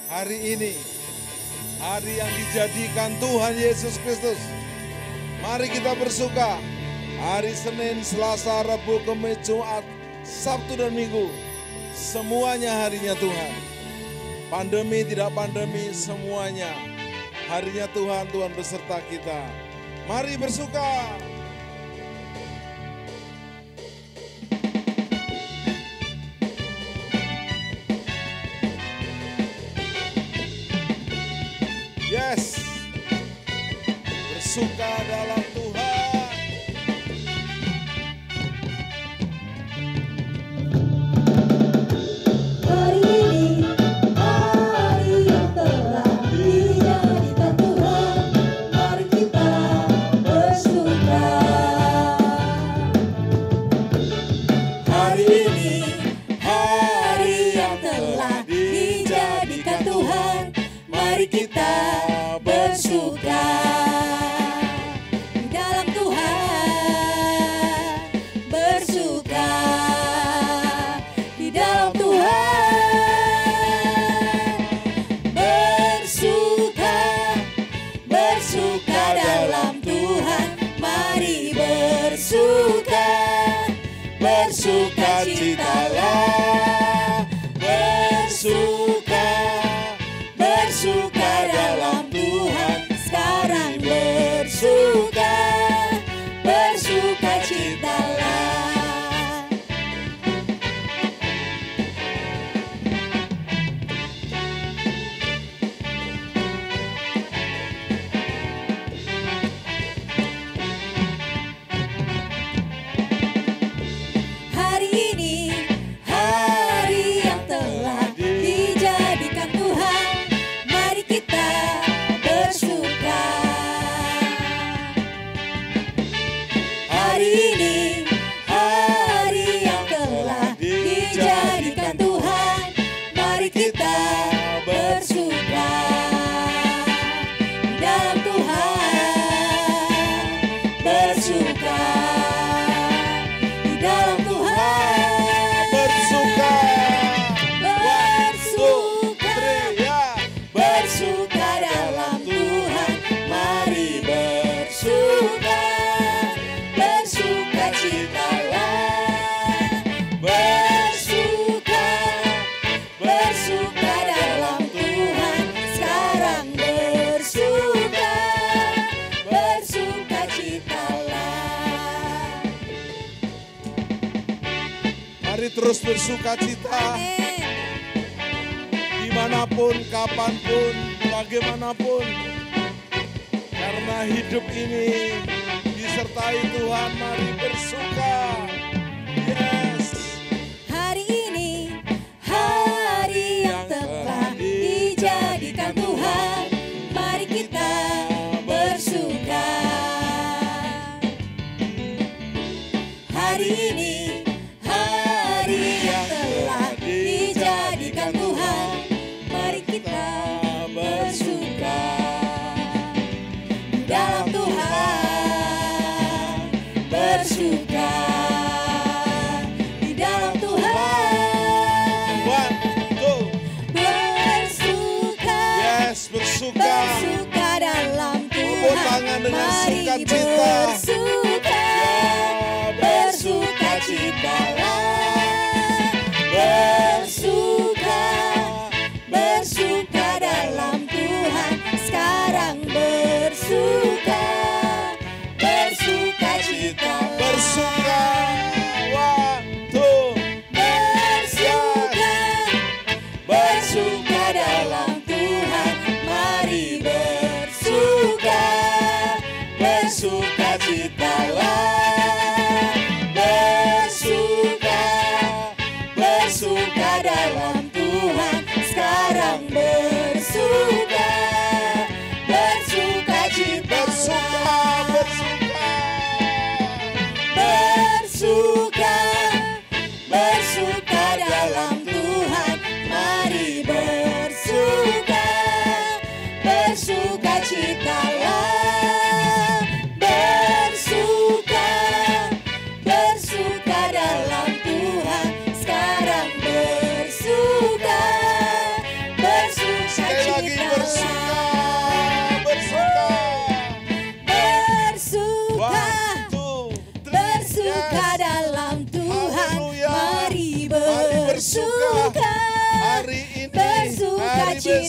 Hari ini, hari yang dijadikan Tuhan Yesus Kristus. Mari kita bersuka. Hari Senin, Selasa, Rabu, Kamis, Jumat, Sabtu dan Minggu. Semuanya harinya Tuhan. Pandemi tidak pandemi, semuanya harinya Tuhan, Tuhan beserta kita. Mari bersuka. Yes, bersuka dalam Tuhan. Hari ini, hari yang telah dijadikan Tuhan, mari kita bersuka. Hari ini, hari yang telah dijadikan Tuhan, mari kita bersuka. Di dalam Tuhan bersuka. Di dalam Tuhan bersuka. Bersuka dalam Tuhan, mari bersuka. Bersuka citalah. Bersuka. Bersuka dalam Tuhan, sekarang bersuka. Bersuka citalah. Hari ini, hari yang telah dijadikan Tuhan, mari kita bersuka. Hari ini, hari yang telah dijadikan Tuhan, mari kita bersuka. Di dalam Tuhan bersuka. Di dalam Tuhan Bersuka. bersuka. Ya. Bersuka dalam Tuhan, mari bersuka. Bersuka citalah. Bersuka. Bersuka dalam Tuhan, sekarang bersuka. Bersuka citalah. Mari terus bersuka cita. Amin. Dimanapun, kapanpun, bagaimanapun. Karena hidup ini disertai Tuhan, mari bersuka. Yes. Hari ini, hari yang telah dijadikan Tuhan, mari kita bersuka. Hari ini, hari yang telah dijadikan Tuhan, mari kita bersuka. Di dalam Tuhan bersuka. Di dalam Tuhan One, two. bersuka. Yes, bersuka. Bersuka dalam Tepuk Tuhan, tangan dengan mari sukacita. bersuka. Ya, Bersuka citalah. Bersuka. Bersuka dalam Tuhan, sekarang bersuka. Bersuka citalah. bersuka. One, two. Bersuka. Bersuka dalam Tuhan, mari bersuka. Bersuka citalah.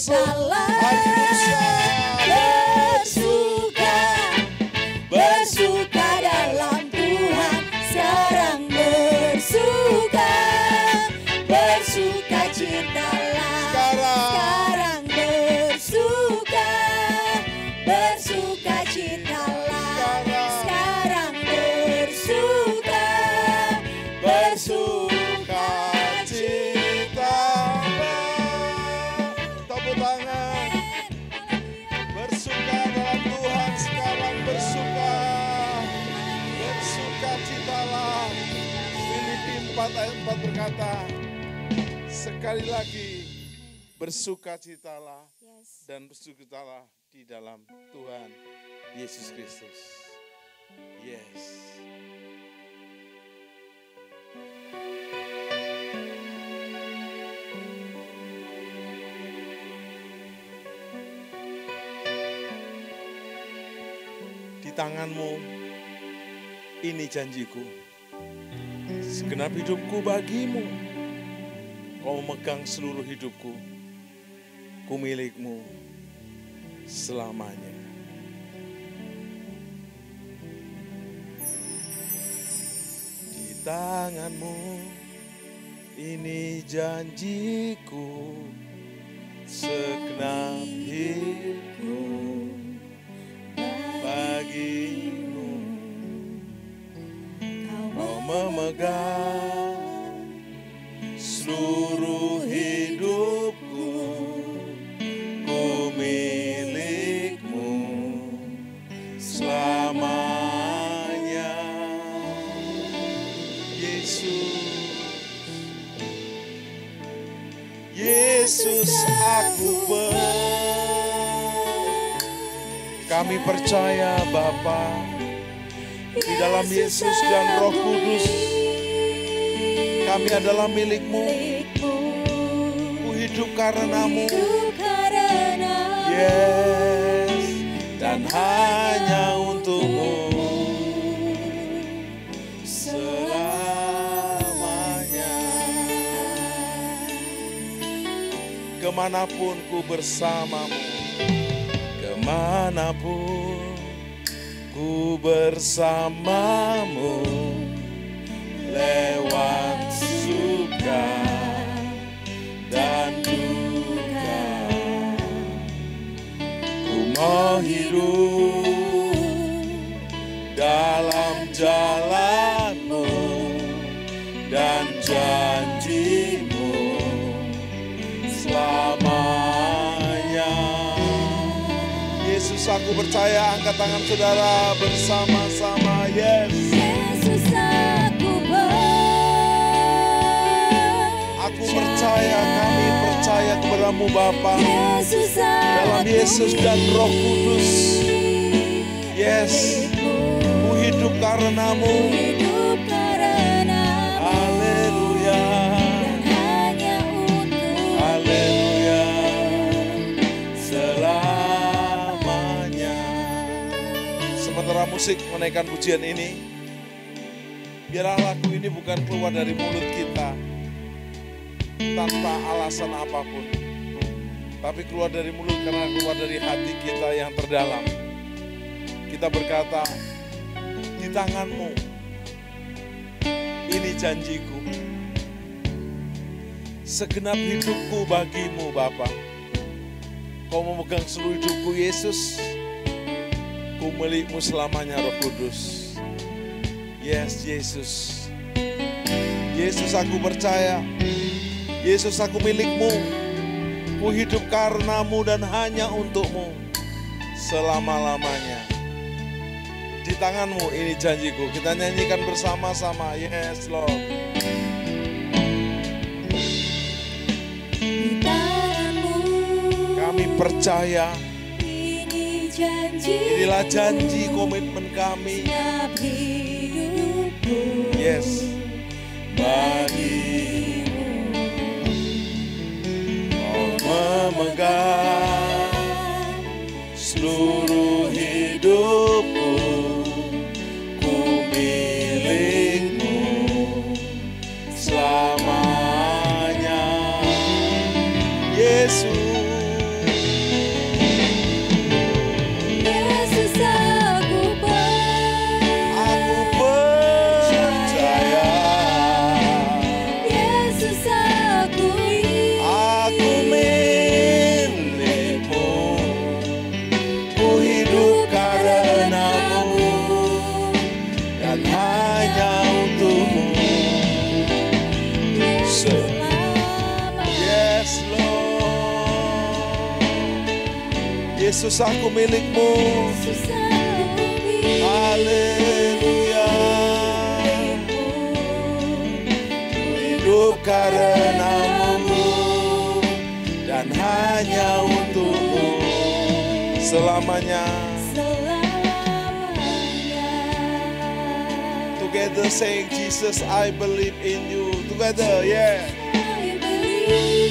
cintalah. Haleluya. Bersuka, bersuka dalam Tuhan. Sekarang bersuka, bersuka cintalah. Sekarang bersuka, bersuka cintalah. Sekarang bersuka, Bersuka citalah. Tepuk tangan. Bersuka dalam Tuhan, sekarang bersuka. Bersuka citalah. Filipi 4 ayat 4 berkata, sekali lagi bersuka citalah dan bersuka citalah di dalam Tuhan Yesus Kristus. Yes. Di tanganmu ini janjiku, segenap hidupku bagimu. Kau memegang seluruh hidupku, ku milikmu selamanya. Di tanganmu ini janjiku, segenap hidupku bagimu. Kau memegang seluruh hidupku, ku milikmu selamanya. Yesus aku kami percaya Bapa, di dalam Yesus dan Roh Kudus kami adalah milik-Mu. Ku hidup karenamu. Yes, dan hanya untuk-Mu selamanya. Kemanapun ku bersamamu, kemanapun ku bersamamu, lewat suka dan duka, ku mau hidup dalam jalan-Mu dan janji-Mu selamanya. Yesus, aku percaya, angkat tangan saudara bersama-sama. Yes. Yesus Aku percaya, kami percaya kepadamu Bapa, dalam Yesus dan Roh Kudus. Yes, ku hidup karenamu. Haleluya. Haleluya. Selamanya. Sementara musik menaikkan pujian ini, biarlah lagu ini bukan keluar dari mulut kita tanpa alasan apapun, tapi keluar dari mulut karena keluar dari hati kita yang terdalam. Kita berkata, di tangan-Mu ini janjiku, segenap hidupku bagimu Bapa. Kau memegang seluruh hidupku Yesus, ku milik-Mu selamanya Roh Kudus. Yes, Yesus. Yesus, aku percaya. Yesus, aku milik-Mu. Ku hidup karenamu dan hanya untuk-Mu selama-lamanya. Di tangan-Mu ini janjiku. Kita nyanyikan bersama-sama. Yes, Lord. Di tangan-Mu Kami percaya. ini janji. Inilah janji komitmen kami. Setiap hidupku. Yes. Bagimu. Kau memegang seluruh hidupku, ku milik-Mu selamanya. Yesus, Yesus aku milikmu. Yesus aku milikmu. Haleluya. Hidup karenamu dan hanya untukmu selamanya. Together saying, Jesus, I believe in you. Together, yeah.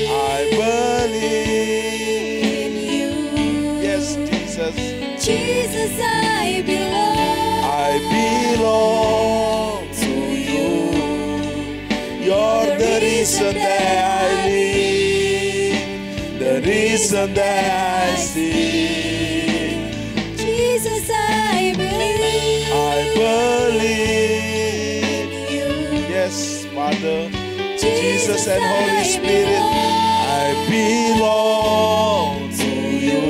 I believe in you. Yes, Jesus. Jesus, I belong to you. You're the reason that I live, the reason that I see. Jesus, I believe. Yes, Father, Jesus and Holy Spirit, I belong to you.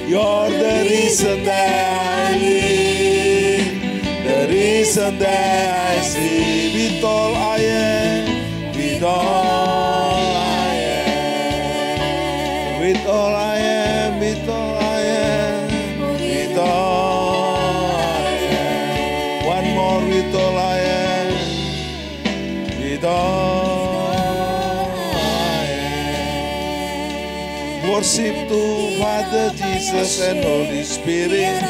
You're the reason that I live, the reason that I see. With all I am, with all I am, with all I am, with all I am, with all I am. One more, with all I am, with all I am. Worship to Father, Jesus and Holy Spirit.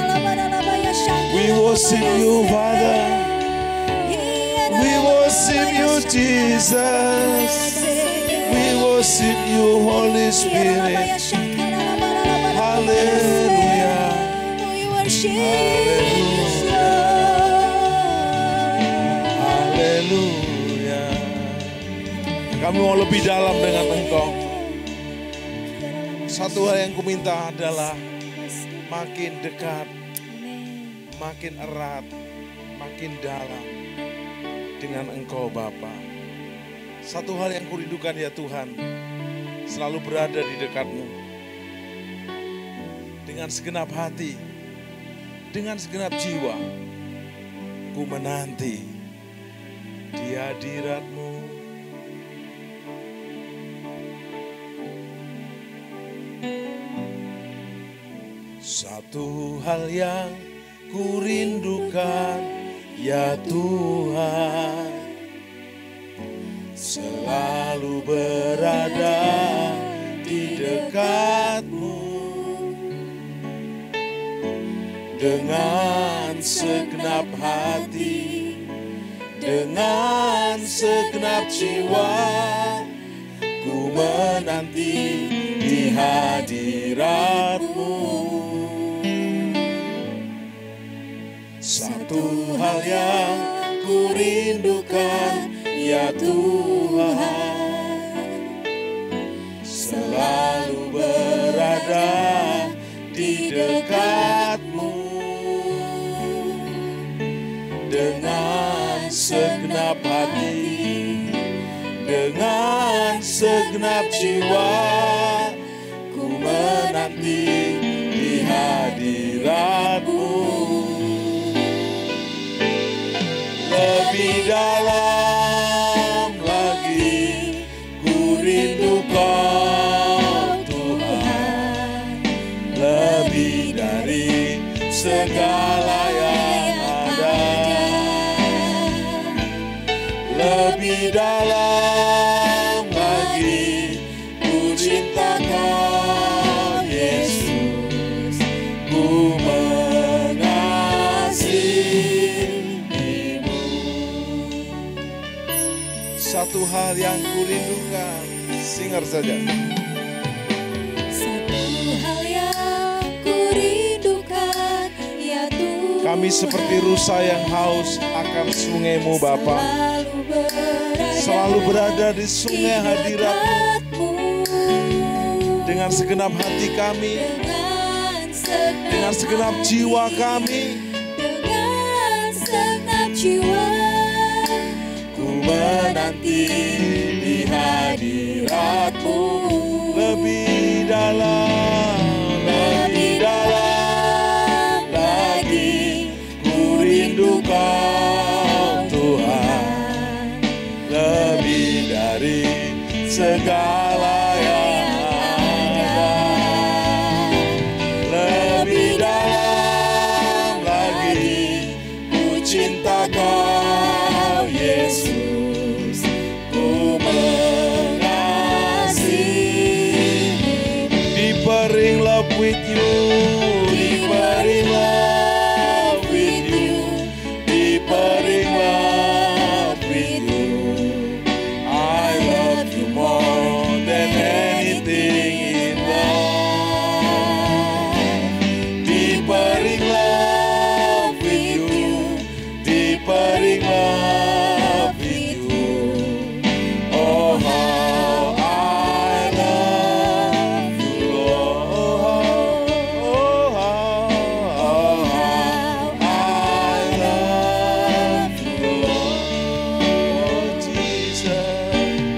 We worship you, Father. We worship you, Jesus. We worship you, Holy Spirit. Hallelujah. Haleluya. Kami mau lebih dalam dengan Engkau. Satu hal yang kuminta adalah makin dekat, makin erat, makin dalam dengan Engkau Bapa. Satu hal yang kurindukan ya Tuhan, selalu berada di dekatmu. Dengan segenap hati, dengan segenap jiwa, ku menanti di hadirat-Mu. Satu hal yang ku rindukan ya Tuhan, selalu berada di dekat-Mu. Dengan segenap hati, dengan segenap jiwa, ku menanti di hadirat-Mu. Satu hal yang ku rindukan ya Tuhan, selalu berada di dekat-Mu. Dengan segenap hati, dengan segenap jiwa, ku menanti di hadirat-Mu. Lebih dalam lagi ku rindu Kau Tuhan, lebih dari segala yang ada. Lebih dalam lagi ku cinta Kau Yesus, ku mengasihimu. Satu hal yang ku rindukan, singer saja. Satu hal yang ku rindukan ya Tuhan, Kami seperti rusa yang haus akan sungai-Mu Bapa, selalu berada di sungai hadirat-Mu. Dengan segenap hati kami, dengan segenap jiwa kami, dengan segenap jiwa, ku menanti di hadirat-Mu. Lebih dalam, lebih dalam lagi ku rindu Kau Tuhan, lebih dari segala yang ada. with you, deeper in love with you, deeper in love with you. I love you more than anything in life. Deeper in love with you, deeper in love with you. Oh, how I love you, Lord. Oh, how I love you, Lord Jesus.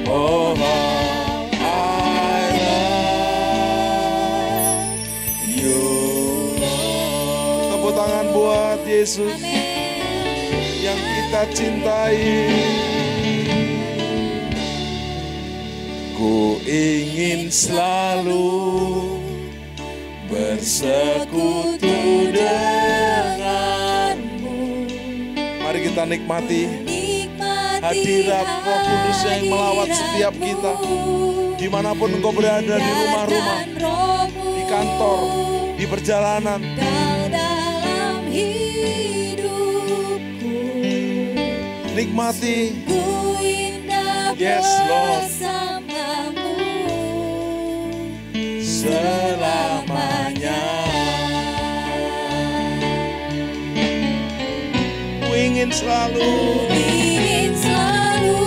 Oh, how I love you. Tepuk tangan buat Yesus yang kita cintai. Ku ingin selalu bersekutu denganmu. Mari kita nikmati hadirat Roh Kudus yang melawat setiap kita. Dimanapun engkau berada, di rumah-rumah, di kantor, di perjalanan. Dalam hidupku, Nikmati. ku indah Yes, Lord. bersamamu Selamanya. Ku ingin selalu ingin selalu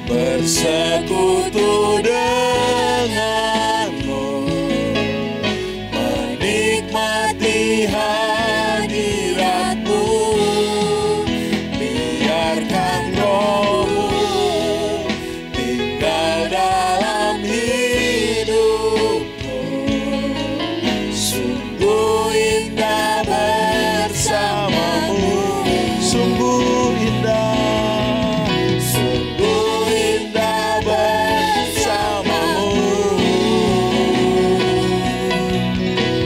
bersekutu denganmu, menikmati hadiratmu. Biarkan Rohmu tinggal dalam hidupku. Sungguh indah bersamamu, sungguh indah, sungguh indah bersamamu,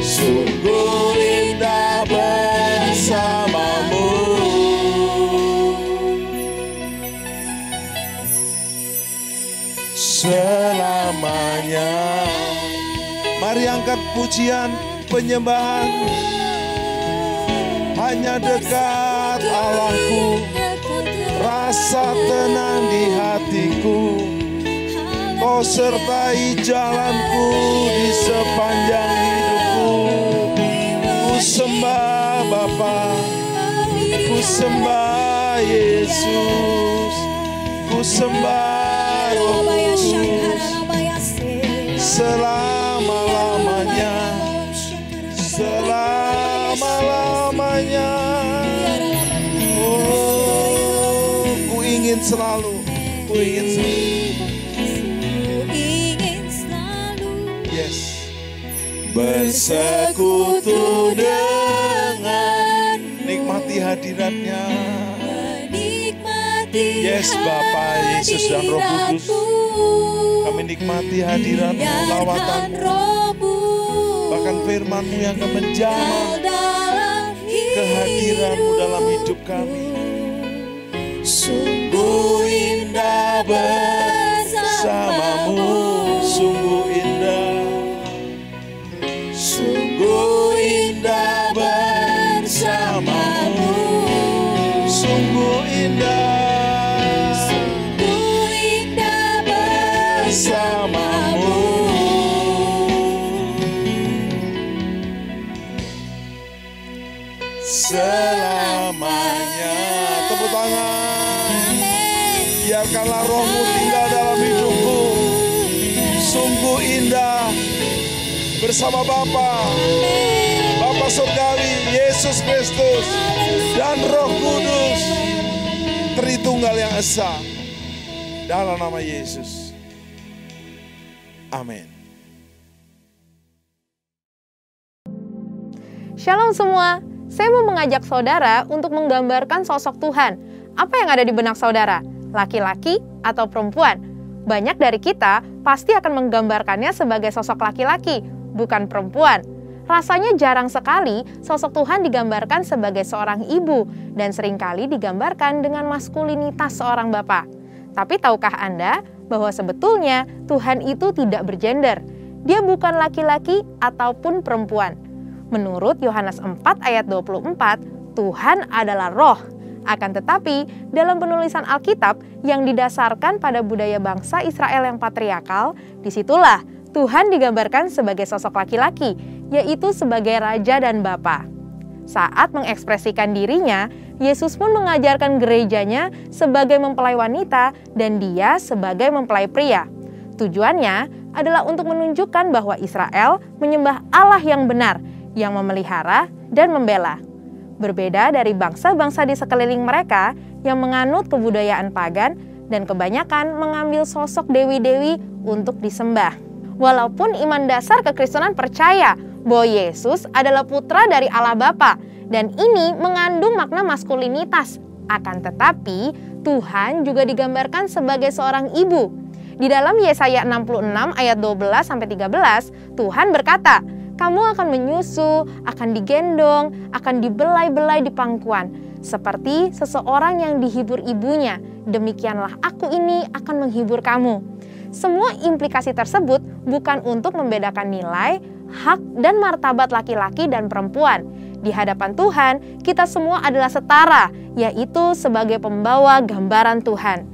sungguh indah bersamamu. Selamanya. Mari angkat pujian penyembahan. Hanya dekat Allahku, rasa tenang di hatiku. Kau sertai jalanku di sepanjang hidupku. Ku sembah Bapa, ku sembah Yesus, ku sembah Roh Kudus. Selama-lamanya, selama-lamanya. Oh, ku ingin selalu, ku ingin selalu. Yes. Bersekutu dengan, nikmati hadiratnya. Yes, Bapa, Yesus dan Roh Kudus. Kami nikmati hadirat-Mu, lawatan-Mu, bahkan firman-Mu yang akan menjamah kehadiran-Mu dalam hidup kami. Sungguh indah bersamamu, sungguh indah, sungguh indah bersamamu, sungguh indah. Bersamamu. Selamanya. Tepuk tangan. Biarkanlah Roh-Mu tinggal dalam hidupku. Sungguh indah bersama Bapa, Bapa Surgawi, Yesus Kristus, dan Roh Kudus, Tritunggal yang Esa. Dalam nama Yesus. Amin. Shalom semua, saya mau mengajak saudara untuk menggambarkan sosok Tuhan. Apa yang ada di benak saudara? Laki-laki atau perempuan? Banyak dari kita pasti akan menggambarkannya sebagai sosok laki-laki, bukan perempuan. Rasanya jarang sekali sosok Tuhan digambarkan sebagai seorang ibu dan seringkali digambarkan dengan maskulinitas seorang bapak. Tapi tahukah Anda bahwa sebetulnya Tuhan itu tidak bergender? dia bukan laki-laki ataupun perempuan. Menurut Yohanes 4 ayat 24, Tuhan adalah roh. Akan tetapi, dalam penulisan Alkitab yang didasarkan pada budaya bangsa Israel yang patriarkal, disitulah Tuhan digambarkan sebagai sosok laki-laki, yaitu sebagai raja dan bapa. Saat mengekspresikan dirinya, Yesus pun mengajarkan gerejanya sebagai mempelai wanita dan dia sebagai mempelai pria. Tujuannya adalah untuk menunjukkan bahwa Israel menyembah Allah yang benar, yang memelihara dan membela. Berbeda dari bangsa-bangsa di sekeliling mereka yang menganut kebudayaan pagan dan kebanyakan mengambil sosok dewi-dewi untuk disembah. Walaupun iman dasar kekristenan percaya bahwa Yesus adalah putra dari Allah Bapa dan ini mengandung makna maskulinitas. Akan tetapi, Tuhan juga digambarkan sebagai seorang ibu. Di dalam Yesaya 66 ayat 12-13, Tuhan berkata, "Kamu akan menyusu, akan digendong, akan dibelai-belai di pangkuan, seperti seseorang yang dihibur ibunya. Demikianlah aku ini akan menghibur kamu." Semua implikasi tersebut bukan untuk membedakan nilai, hak, dan martabat laki-laki dan perempuan. Di hadapan Tuhan, kita semua adalah setara, yaitu sebagai pembawa gambaran Tuhan.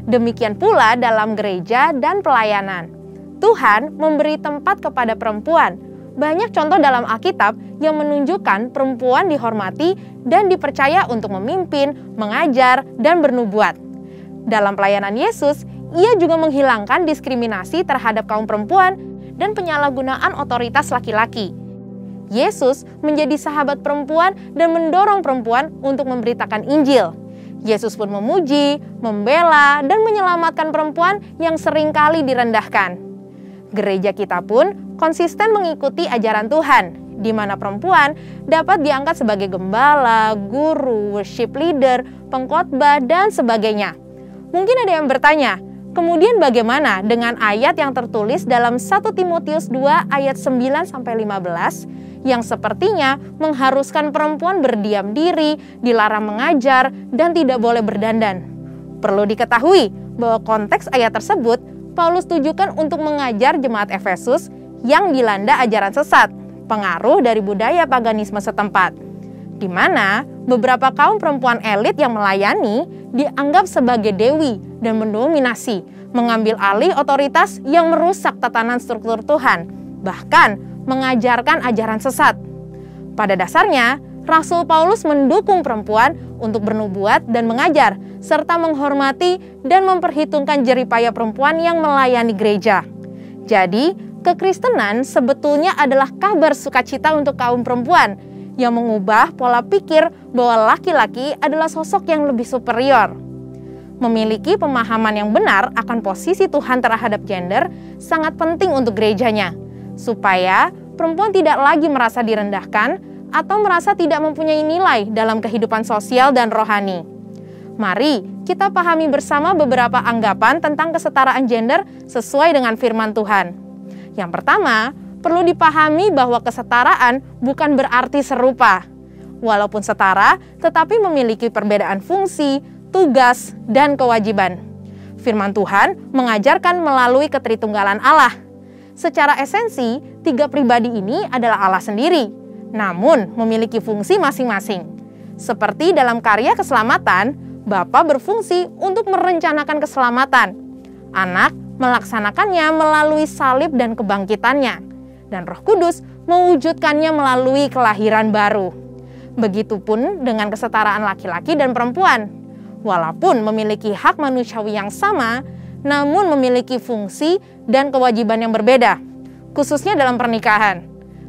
Demikian pula dalam gereja dan pelayanan. Tuhan memberi tempat kepada perempuan. Banyak contoh dalam Alkitab yang menunjukkan perempuan dihormati dan dipercaya untuk memimpin, mengajar, dan bernubuat. Dalam pelayanan Yesus, ia juga menghilangkan diskriminasi terhadap kaum perempuan dan penyalahgunaan otoritas laki-laki. Yesus menjadi sahabat perempuan dan mendorong perempuan untuk memberitakan Injil. Yesus pun memuji, membela, dan menyelamatkan perempuan yang seringkali direndahkan. Gereja kita pun konsisten mengikuti ajaran Tuhan, di mana perempuan dapat diangkat sebagai gembala, guru, worship leader, pengkhotbah, dan sebagainya. Mungkin ada yang bertanya, kemudian bagaimana dengan ayat yang tertulis dalam 1 Timotius 2 ayat 9-15 yang sepertinya mengharuskan perempuan berdiam diri, dilarang mengajar, dan tidak boleh berdandan? Perlu diketahui bahwa konteks ayat tersebut Paulus tujukan untuk mengajar jemaat Efesus yang dilanda ajaran sesat, pengaruh dari budaya paganisme setempat, di mana beberapa kaum perempuan elit yang melayani dianggap sebagai dewi dan mendominasi, mengambil alih otoritas yang merusak tatanan struktur Tuhan, bahkan mengajarkan ajaran sesat. Pada dasarnya, Rasul Paulus mendukung perempuan untuk bernubuat dan mengajar, serta menghormati dan memperhitungkan jeripaya perempuan yang melayani gereja. Jadi, kekristenan sebetulnya adalah kabar sukacita untuk kaum perempuan yang mengubah pola pikir bahwa laki-laki adalah sosok yang lebih superior. Memiliki pemahaman yang benar akan posisi Tuhan terhadap gender sangat penting untuk gerejanya, supaya perempuan tidak lagi merasa direndahkan atau merasa tidak mempunyai nilai dalam kehidupan sosial dan rohani. Mari kita pahami bersama beberapa anggapan tentang kesetaraan gender sesuai dengan firman Tuhan. Yang pertama, perlu dipahami bahwa kesetaraan bukan berarti serupa. Walaupun setara, tetapi memiliki perbedaan fungsi, tugas, dan kewajiban. Firman Tuhan mengajarkan melalui ketritunggalan Allah. Secara esensi, tiga pribadi ini adalah Allah sendiri, namun memiliki fungsi masing-masing. Seperti dalam karya keselamatan, Bapa berfungsi untuk merencanakan keselamatan. Anak melaksanakannya melalui salib dan kebangkitannya, dan Roh Kudus mewujudkannya melalui kelahiran baru. Begitupun dengan kesetaraan laki-laki dan perempuan. Walaupun memiliki hak manusiawi yang sama, namun memiliki fungsi dan kewajiban yang berbeda, khususnya dalam pernikahan.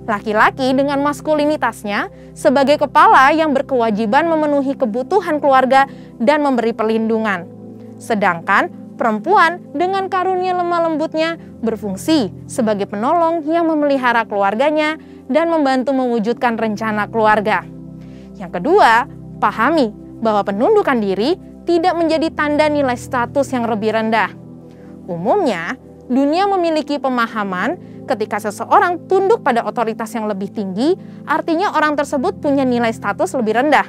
Laki-laki dengan maskulinitasnya sebagai kepala yang berkewajiban memenuhi kebutuhan keluarga dan memberi perlindungan. Sedangkan perempuan dengan karunia lemah lembutnya berfungsi sebagai penolong yang memelihara keluarganya dan membantu mewujudkan rencana keluarga. Yang kedua, pahami bahwa penundukan diri tidak menjadi tanda nilai status yang lebih rendah. Umumnya, dunia memiliki pemahaman ketika seseorang tunduk pada otoritas yang lebih tinggi, artinya orang tersebut punya nilai status lebih rendah.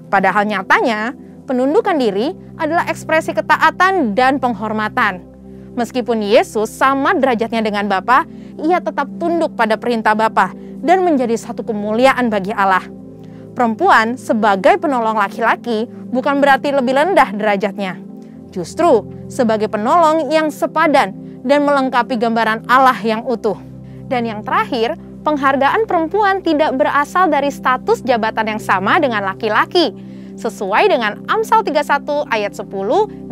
Padahal nyatanya, penundukan diri adalah ekspresi ketaatan dan penghormatan. Meskipun Yesus sama derajatnya dengan Bapa, ia tetap tunduk pada perintah Bapa dan menjadi satu kemuliaan bagi Allah. Perempuan sebagai penolong laki-laki bukan berarti lebih rendah derajatnya. Justru sebagai penolong yang sepadan dan melengkapi gambaran Allah yang utuh. Dan yang terakhir, penghargaan perempuan tidak berasal dari status jabatan yang sama dengan laki-laki. Sesuai dengan Amsal 31 ayat 10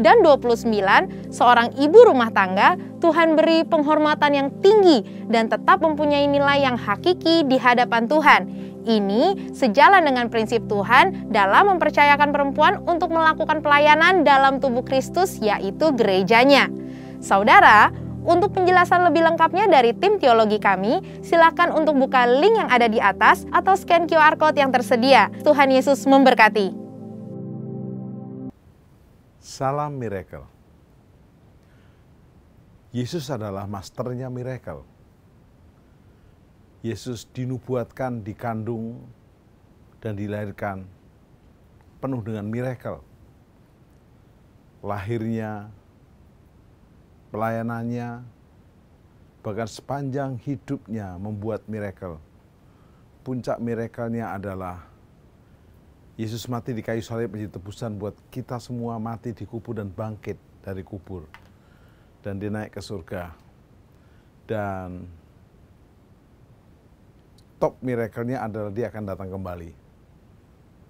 dan 29, seorang ibu rumah tangga Tuhan beri penghormatan yang tinggi dan tetap mempunyai nilai yang hakiki di hadapan Tuhan. Ini sejalan dengan prinsip Tuhan dalam mempercayakan perempuan untuk melakukan pelayanan dalam tubuh Kristus, yaitu gerejanya. Saudara, untuk penjelasan lebih lengkapnya dari tim teologi kami, silakan untuk buka link yang ada di atas atau scan QR Code yang tersedia. Tuhan Yesus memberkati. Salam miracle. Yesus adalah masternya miracle. Yesus dinubuatkan, dikandung, dan dilahirkan penuh dengan miracle. Lahirnya, pelayanannya, bahkan sepanjang hidupnya membuat miracle. Puncak miracle-nya adalah Yesus mati di kayu salib menjadi tebusan buat kita semua, mati dikubur dan bangkit dari kubur. Dan dia naik ke surga. Dan top miracle-nya adalah dia akan datang kembali.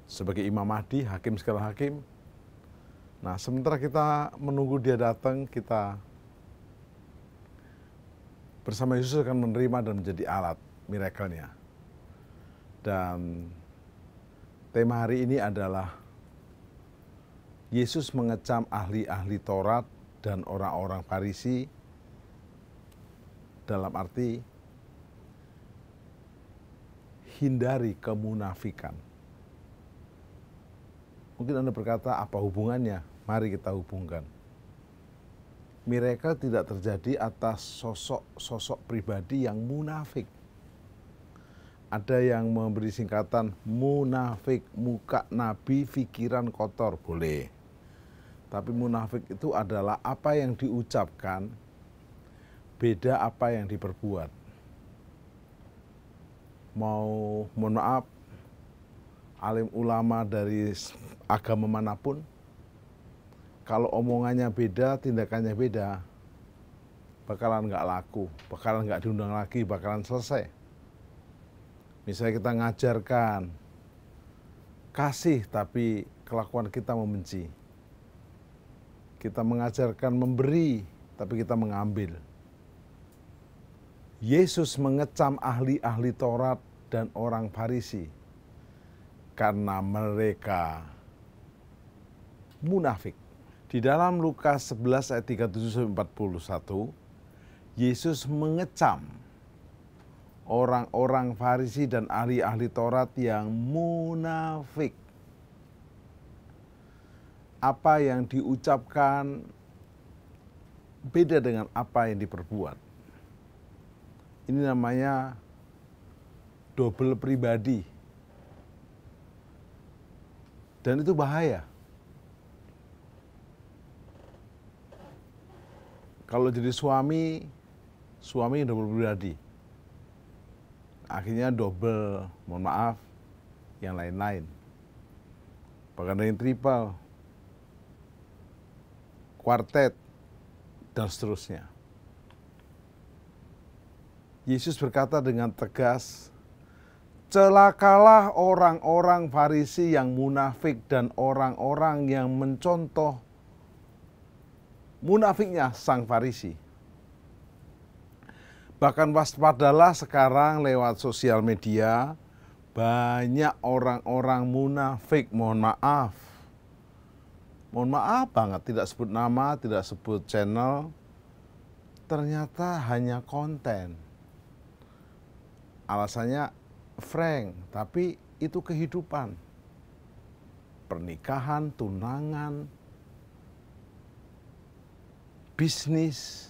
Sebagai Imam Mahdi, hakim segala hakim. Nah, sementara kita menunggu dia datang, kita bersama Yesus akan menerima dan menjadi alat miracle-nya. Dan tema hari ini adalah Yesus mengecam ahli-ahli Taurat dan orang-orang Farisi, dalam arti hindari kemunafikan. Mungkin Anda berkata, apa hubungannya? Mari kita hubungkan. Miracle tidak terjadi atas sosok pribadi yang munafik. Ada yang memberi singkatan munafik, muka nabi, pikiran kotor, boleh. Tapi munafik itu adalah apa yang diucapkan, beda apa yang diperbuat. Mohon maaf, alim ulama dari agama manapun, kalau omongannya beda, tindakannya beda, bakalan nggak laku, bakalan nggak diundang lagi, bakalan selesai. Misalnya kita ngajarkan kasih tapi kelakuan kita membenci. Kita mengajarkan memberi tapi kita mengambil. Yesus mengecam ahli-ahli Taurat dan orang Farisi karena mereka munafik. Di dalam Lukas 11 ayat 37-41, Yesus mengecam orang-orang Farisi dan ahli-ahli Taurat yang munafik. Apa yang diucapkan beda dengan apa yang diperbuat. Ini namanya double pribadi. Dan itu bahaya. Kalau jadi suami double pribadi. Akhirnya double, mohon maaf, yang lain-lain. Bahkan ada yang triple, kuartet, dan seterusnya. Yesus berkata dengan tegas, celakalah orang-orang Farisi yang munafik dan orang-orang yang mencontoh munafiknya sang Farisi. Bahkan waspadalah sekarang lewat sosial media, banyak orang-orang munafik, mohon maaf. Mohon maaf banget, tidak sebut nama, tidak sebut channel, ternyata hanya konten. Alasannya frank, tapi itu kehidupan. Pernikahan, tunangan, bisnis,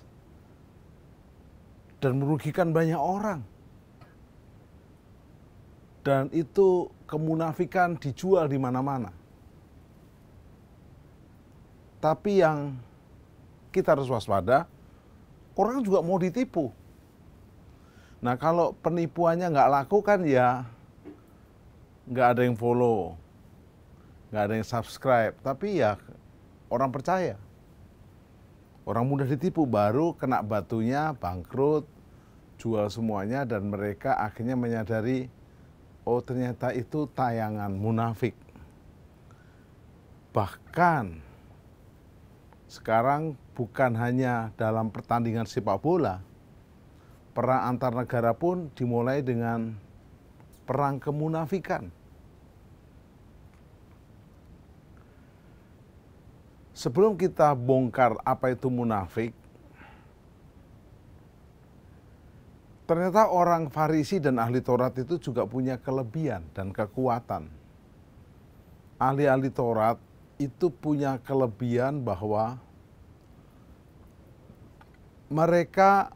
dan merugikan banyak orang. Dan itu kemunafikan dijual di mana-mana. Tapi yang kita harus waspada, orang juga mau ditipu. Nah kalau penipuannya nggak laku kan ya nggak ada yang follow, nggak ada yang subscribe, tapi ya orang percaya. Orang mudah ditipu, baru kena batunya, bangkrut, jual semuanya, dan mereka akhirnya menyadari, oh ternyata itu tayangan munafik. Bahkan sekarang bukan hanya dalam pertandingan sepak bola, perang antar negara pun dimulai dengan perang kemunafikan. Sebelum kita bongkar apa itu munafik, ternyata orang Farisi dan ahli Taurat itu juga punya kelebihan dan kekuatan. Ahli-ahli Taurat itu punya kelebihan bahwa mereka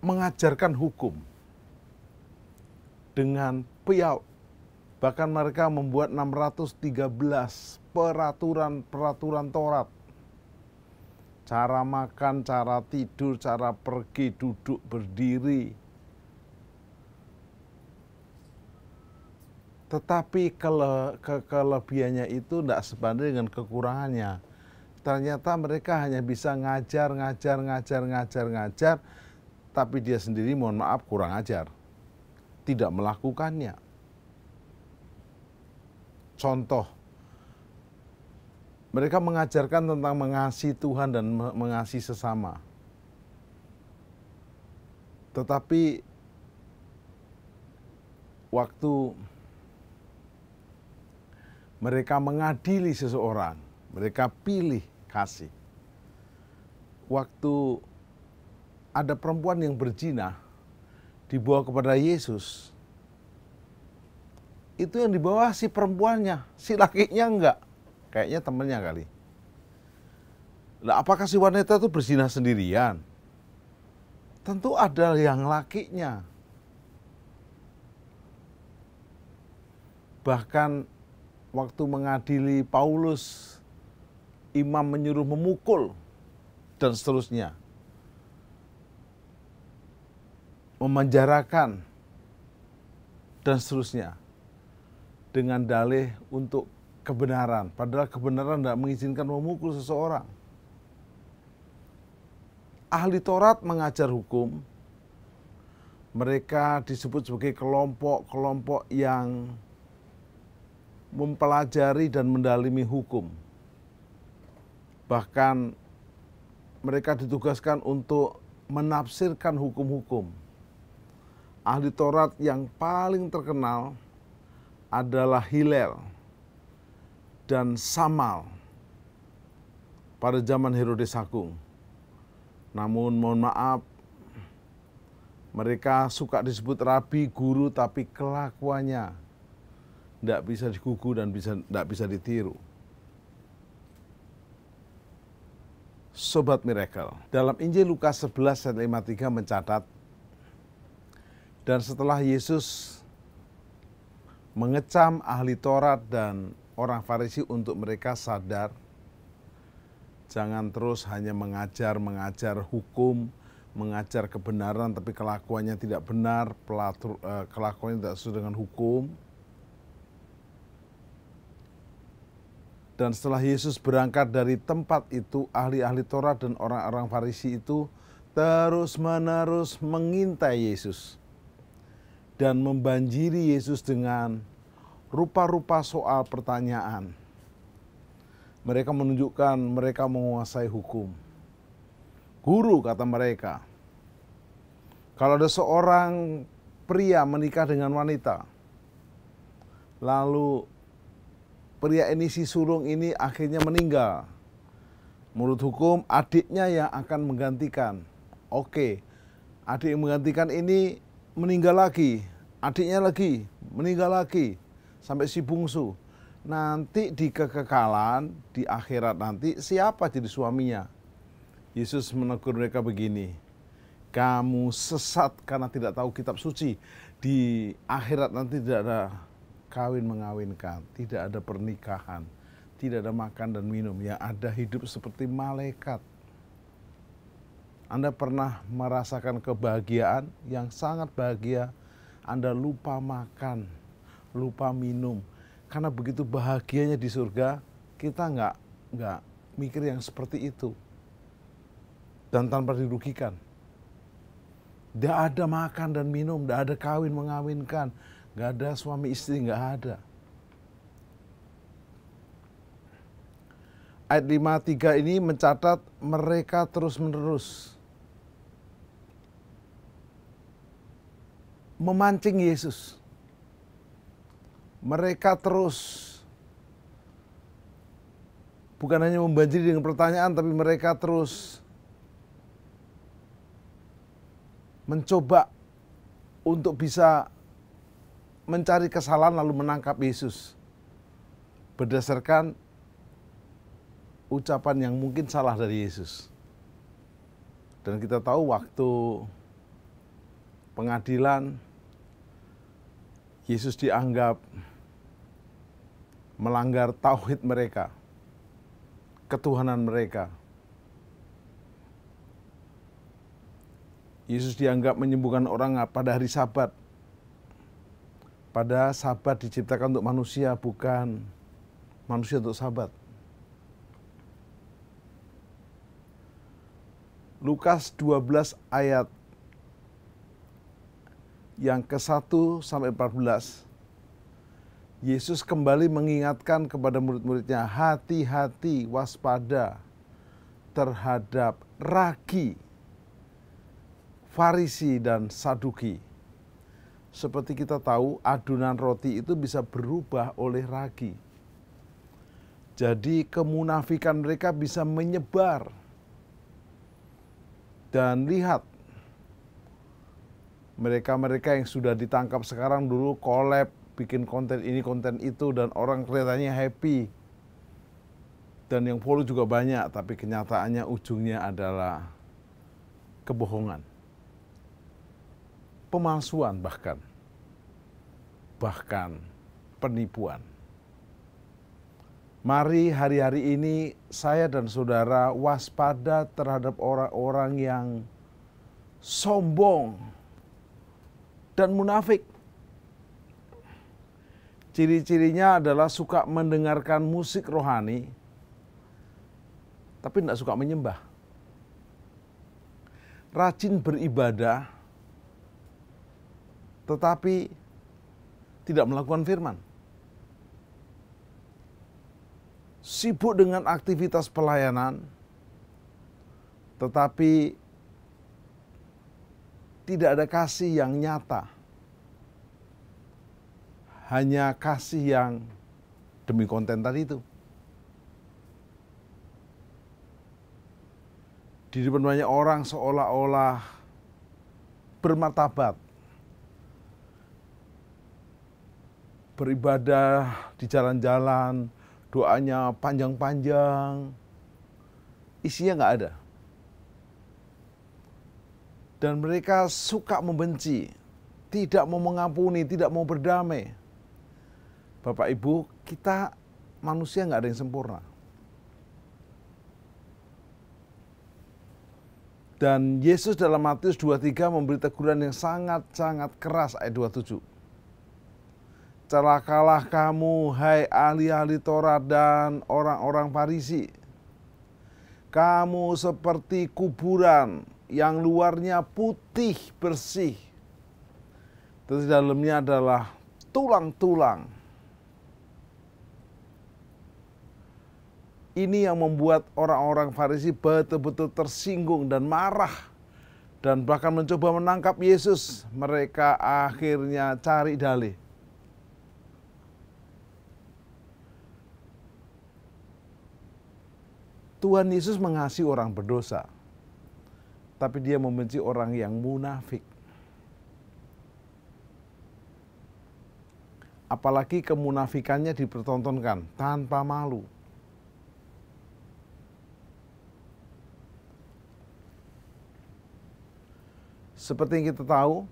mengajarkan hukum dengan piau. Bahkan mereka membuat 613 peraturan Taurat. Cara makan, cara tidur, cara pergi, duduk, berdiri. Tetapi kelebihannya itu tidak sebanding dengan kekurangannya. Ternyata mereka hanya bisa ngajar, tapi dia sendiri mohon maaf kurang ajar. Tidak melakukannya. Contoh, mereka mengajarkan tentang mengasihi Tuhan dan mengasihi sesama. Tetapi waktu mereka mengadili seseorang, mereka pilih kasih. Waktu ada perempuan yang berzina dibawa kepada Yesus, itu yang dibawa si perempuannya, si lakinya enggak. Kayaknya temennya kali. Lah apakah si wanita itu berzina sendirian? Tentu ada yang lakinya. Bahkan waktu mengadili Paulus, imam menyuruh memukul dan seterusnya. Memenjarakan dan seterusnya. Dengan dalih untuk kebenaran, padahal kebenaran tidak mengizinkan memukul seseorang. Ahli Taurat mengajar hukum, mereka disebut sebagai kelompok-kelompok yang mempelajari dan mendalimi hukum. Bahkan mereka ditugaskan untuk menafsirkan hukum-hukum. Ahli Taurat yang paling terkenal adalah Hillel dan Samal pada zaman Herodes Agung. Namun mohon maaf, mereka suka disebut rabi, guru, tapi kelakuannya tidak bisa digugu dan tidak bisa ditiru. Sobat Miracle, dalam Injil Lukas 11 ayat 53 mencatat, dan setelah Yesus mengecam ahli Taurat dan orang Farisi untuk mereka sadar, jangan terus hanya mengajar hukum, mengajar kebenaran, tapi kelakuannya tidak benar, kelakuannya tidak sesuai dengan hukum. Dan setelah Yesus berangkat dari tempat itu, ahli-ahli Taurat dan orang-orang Farisi itu terus-menerus mengintai Yesus dan membanjiri Yesus dengan rupa-rupa soal pertanyaan. Mereka menunjukkan mereka menguasai hukum. Guru, kata mereka, kalau ada seorang pria menikah dengan wanita, lalu pria ini, si sulung ini akhirnya meninggal, menurut hukum adiknya yang akan menggantikan. Oke, adik yang menggantikan ini meninggal lagi, adiknya lagi, meninggal lagi, sampai si bungsu. Nanti di kekekalan, di akhirat nanti siapa jadi suaminya? Yesus menegur mereka begini, kamu sesat karena tidak tahu kitab suci. Di akhirat nanti tidak ada kawin mengawinkan, tidak ada pernikahan, tidak ada makan dan minum, yang ada hidup seperti malaikat. Anda pernah merasakan kebahagiaan yang sangat bahagia, Anda lupa makan, lupa minum. Karena begitu bahagianya di surga, kita nggak mikir yang seperti itu. Dan tanpa dirugikan. Tidak ada makan dan minum, tidak ada kawin mengawinkan, nggak ada suami istri, nggak ada. Ayat 53 ini mencatat mereka terus-menerus memancing Yesus. Mereka terus bukan hanya membanjiri dengan pertanyaan, tapi mereka terus mencoba untuk bisa mencari kesalahan lalu menangkap Yesus berdasarkan ucapan yang mungkin salah dari Yesus. Dan kita tahu waktu pengadilan Yesus dianggap melanggar tauhid mereka, ketuhanan mereka. Yesus dianggap menyembuhkan orang pada hari Sabat. Pada Sabat diciptakan untuk manusia, bukan manusia untuk Sabat. Lukas 12 ayat yang ke-1 sampai 14. Yesus kembali mengingatkan kepada murid-muridnya, hati-hati, waspada terhadap ragi Farisi dan Saduki. Seperti kita tahu, adonan roti itu bisa berubah oleh ragi. Jadi kemunafikan mereka bisa menyebar. Dan lihat, mereka-mereka yang sudah ditangkap sekarang dulu collab, bikin konten ini, konten itu, dan orang kelihatannya happy. Dan yang follow juga banyak, tapi kenyataannya ujungnya adalah kebohongan. Pemalsuan bahkan penipuan. Mari hari-hari ini saya dan saudara waspada terhadap orang-orang yang sombong dan munafik. Ciri-cirinya adalah suka mendengarkan musik rohani, tapi tidak suka menyembah. Rajin beribadah, tetapi tidak melakukan firman. Sibuk dengan aktivitas pelayanan, tetapi tidak ada kasih yang nyata. Hanya kasih yang demi konten tadi itu. Di depan banyak orang seolah-olah bermartabat. Beribadah di jalan-jalan, doanya panjang-panjang, isinya nggak ada. Dan mereka suka membenci, tidak mau mengampuni, tidak mau berdamai. Bapak Ibu, kita manusia nggak ada yang sempurna. Dan Yesus dalam Matius 23 memberi teguran yang sangat-sangat keras, ayat 27. Celakalah kamu, hai ahli-ahli Taurat dan orang-orang Farisi. Kamu seperti kuburan yang luarnya putih bersih, tetapi dalamnya adalah tulang-tulang. Ini yang membuat orang-orang Farisi betul-betul tersinggung dan marah, dan bahkan mencoba menangkap Yesus. Mereka akhirnya cari dalih. Tuhan Yesus mengasihi orang berdosa, tapi Dia membenci orang yang munafik. Apalagi kemunafikannya dipertontonkan tanpa malu. Seperti yang kita tahu,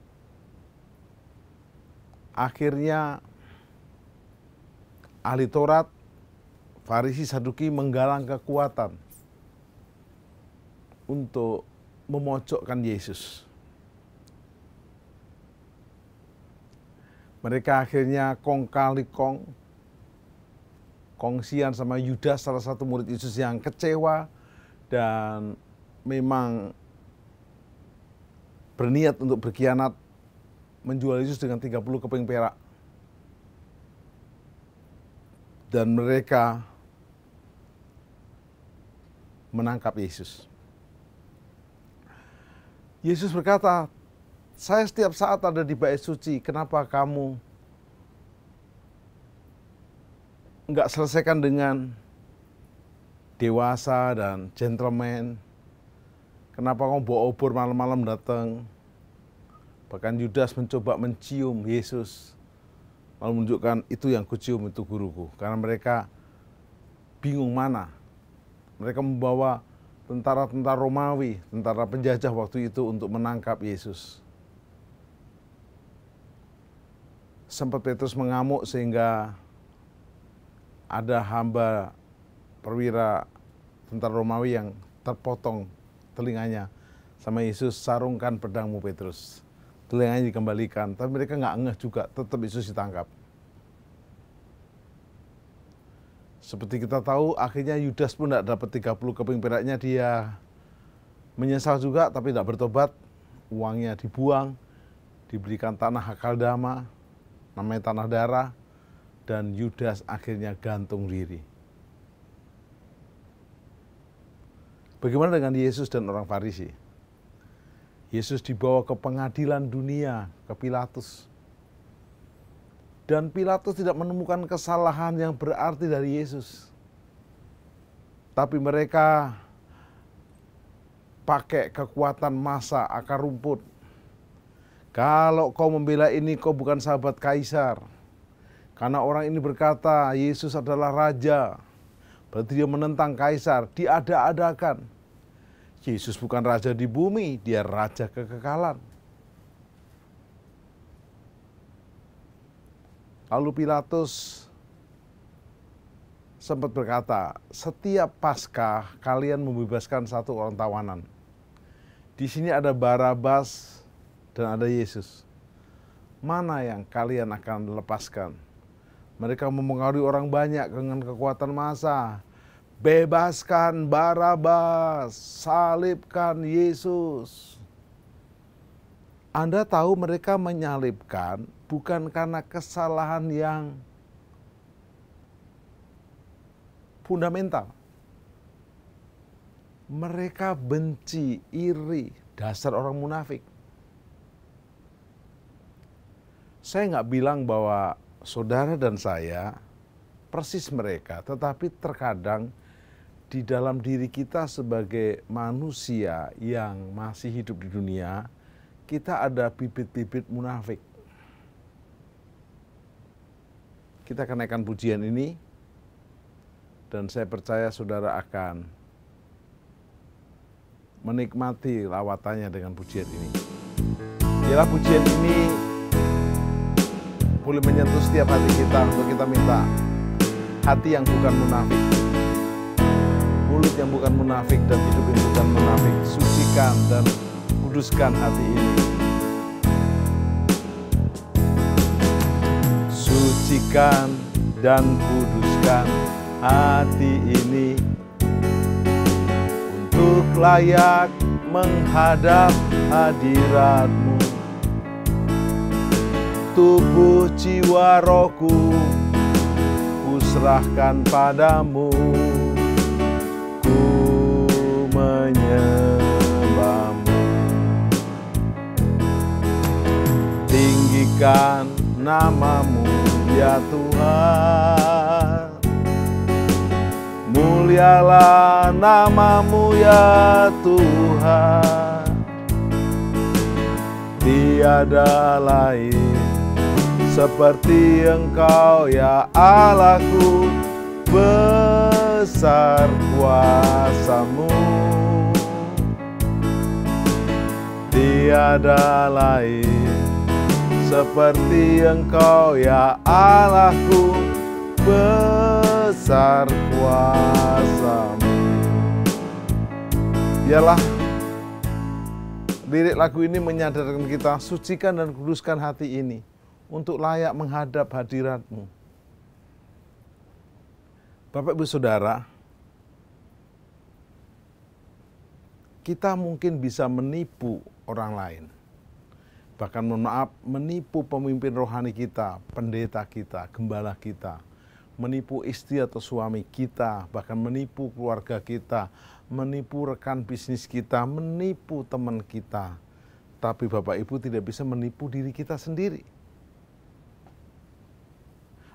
akhirnya ahli Taurat, Farisi, Saduki menggalang kekuatan untuk memojokkan Yesus. Mereka akhirnya kong kali kong, kongsian sama Yudas, salah satu murid Yesus yang kecewa dan memang berniat untuk berkhianat, menjual Yesus dengan 30 keping perak. Dan mereka menangkap Yesus. Yesus berkata, saya setiap saat ada di bait suci, kenapa kamu enggak selesaikan dengan dewasa dan gentleman? Kenapa kamu bawa obor malam-malam datang? Bahkan Yudas mencoba mencium Yesus, lalu menunjukkan itu yang kucium, itu guruku. Karena mereka bingung mana. Mereka membawa tentara-tentara Romawi, tentara penjajah waktu itu untuk menangkap Yesus. Sempat Petrus mengamuk sehingga ada hamba perwira tentara Romawi yang terpotong telinganya sama Yesus, sarungkan pedangmu Petrus. Telinganya dikembalikan, tapi mereka nggak ngeh juga, tetap Yesus ditangkap. Seperti kita tahu, akhirnya Yudas pun tidak dapat 30 keping peraknya, dia menyesal juga tapi tidak bertobat. Uangnya dibuang, diberikan tanah Hakaldama, namanya tanah darah, dan Yudas akhirnya gantung diri. Bagaimana dengan Yesus dan orang Farisi? Yesus dibawa ke pengadilan dunia, ke Pilatus. Dan Pilatus tidak menemukan kesalahan yang berarti dari Yesus. Tapi mereka pakai kekuatan massa, akar rumput. Kalau kau membela ini, kau bukan sahabat kaisar. Karena orang ini berkata, Yesus adalah raja. Berarti dia menentang kaisar, diada-adakan. Yesus bukan raja di bumi, dia raja kekekalan. Lalu Pilatus sempat berkata, setiap Paskah kalian membebaskan satu orang tawanan. Di sini ada Barabas dan ada Yesus. Mana yang kalian akan lepaskan? Mereka mempengaruhi orang banyak dengan kekuatan massa. Bebaskan Barabas, salibkan Yesus. Anda tahu mereka menyalibkan bukan karena kesalahan yang fundamental. Mereka benci, iri, dasar orang munafik. Saya nggak bilang bahwa saudara dan saya persis mereka, tetapi terkadang di dalam diri kita sebagai manusia yang masih hidup di dunia, kita ada bibit-bibit munafik. Kita akan naikkan pujian ini, dan saya percaya saudara akan menikmati lawatannya dengan pujian ini. Biarlah pujian ini boleh menyentuh setiap hati kita untuk kita minta hati yang bukan munafik, mulut yang bukan munafik, dan hidup yang bukan munafik. Sucikan dan kuduskan hati ini. Sucikan dan kuduskan hati ini untuk layak menghadap hadirat-Mu. Tubuh jiwa rohku kuserahkan padamu, ku menyembah-Mu. Tinggikan nama-Mu ya Tuhan, mulialah nama-Mu ya Tuhan. Tiada lain seperti Engkau ya Allahku, besar kuasa-Mu. Tiada lain seperti Engkau ya Allahku, besar kuasa-Mu. Biarlah Lirik lagu ini menyadarkan kita, sucikan dan kuduskan hati ini untuk layak menghadap hadirat-Mu. Bapak Ibu Saudara, kita mungkin bisa menipu orang lain. Bahkan mohon maaf, menipu pemimpin rohani kita, pendeta kita, gembala kita. Menipu istri atau suami kita, bahkan menipu keluarga kita, menipu rekan bisnis kita, menipu teman kita. Tapi Bapak Ibu tidak bisa menipu diri kita sendiri.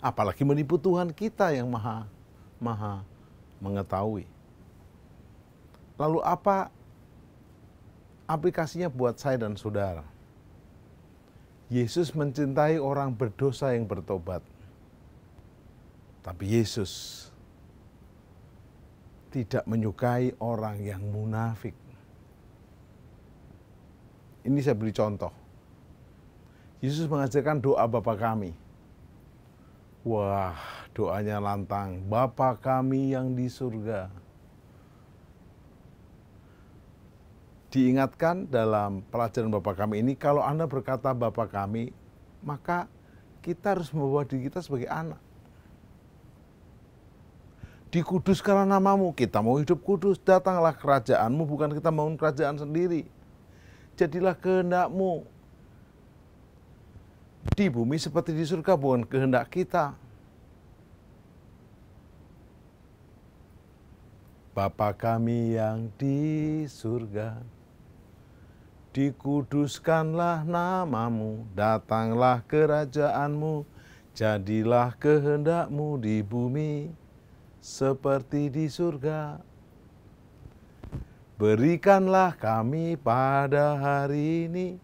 Apalagi menipu Tuhan kita yang maha mengetahui. Lalu apa aplikasinya buat saya dan saudara? Yesus mencintai orang berdosa yang bertobat. Tapi Yesus tidak menyukai orang yang munafik. Ini saya beri contoh. Yesus mengajarkan doa Bapa kami. Wah, doanya lantang. Bapa kami yang di surga. Diingatkan dalam pelajaran Bapa kami ini, kalau Anda berkata Bapa kami, maka kita harus membawa diri kita sebagai anak. Dikuduskanlah namamu, kita mau hidup kudus, datanglah kerajaanmu, bukan kita bangun kerajaan sendiri. Jadilah kehendak-Mu di bumi seperti di surga, bukan kehendak kita. Bapa kami yang di surga, dikuduskanlah namamu, datanglah kerajaan-Mu, jadilah kehendak-Mu di bumi seperti di surga. Berikanlah kami pada hari ini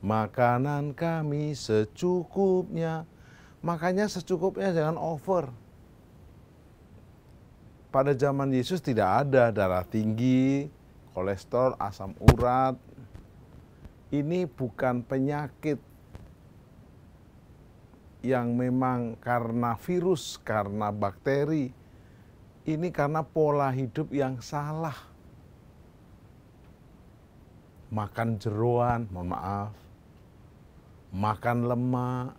makanan kami secukupnya. Makanya secukupnya, jangan over. Pada zaman Yesus tidak ada darah tinggi, kolesterol, asam urat. Ini bukan penyakit yang memang karena virus, karena bakteri. Ini karena pola hidup yang salah. Makan jeroan, mohon maaf. Makan lemak.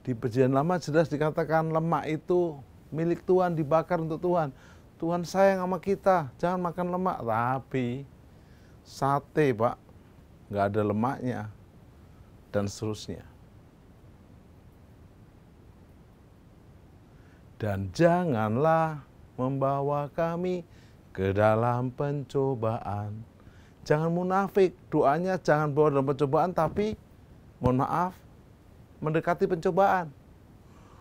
Di Perjanjian Lama jelas dikatakan lemak itu milik Tuhan, dibakar untuk Tuhan. Tuhan sayang sama kita, jangan makan lemak. Tapi sate, Pak, nggak ada lemaknya. Dan seterusnya. Dan janganlah membawa kami ke dalam pencobaan. Jangan munafik, doanya jangan bawa dalam pencobaan, tapi mohon maaf, mendekati pencobaan.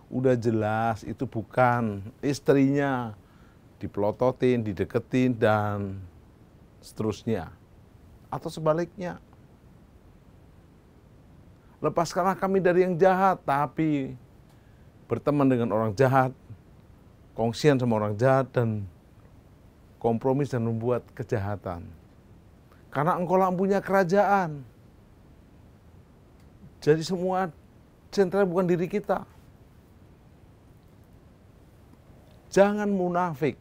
Udah jelas itu bukan istrinya, dipelototin, dideketin, dan seterusnya. Atau sebaliknya. Lepaskanlah kami dari yang jahat, tapi berteman dengan orang jahat, kongsian sama orang jahat, dan kompromis dan membuat kejahatan. Karena Engkau lah punya kerajaan. Jadi semua sentral bukan diri kita. Jangan munafik.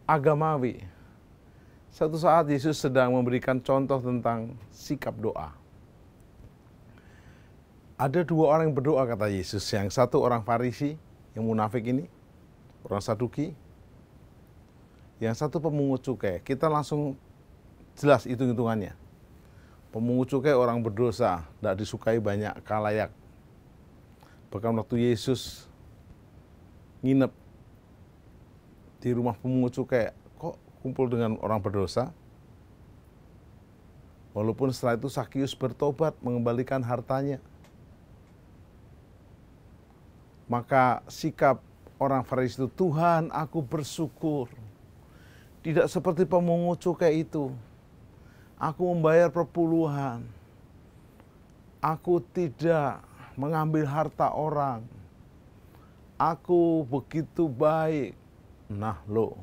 Agamawi. Satu saat Yesus sedang memberikan contoh tentang sikap doa. Ada dua orang yang berdoa, kata Yesus. Yang satu orang Farisi, yang munafik ini, orang Saduki. Yang satu pemungut cukai. Kita langsung jelas hitung-hitungannya. Pemungut cukai orang berdosa, tidak disukai banyak khalayak. Bahkan waktu Yesus nginep di rumah pemungut cukai, kok kumpul dengan orang berdosa? Walaupun setelah itu Sakius bertobat, mengembalikan hartanya. Maka sikap orang Farisi itu, Tuhan, aku bersyukur. Tidak seperti pemungut cukai itu. Aku membayar perpuluhan. Aku tidak mengambil harta orang. Aku begitu baik. Nah lo,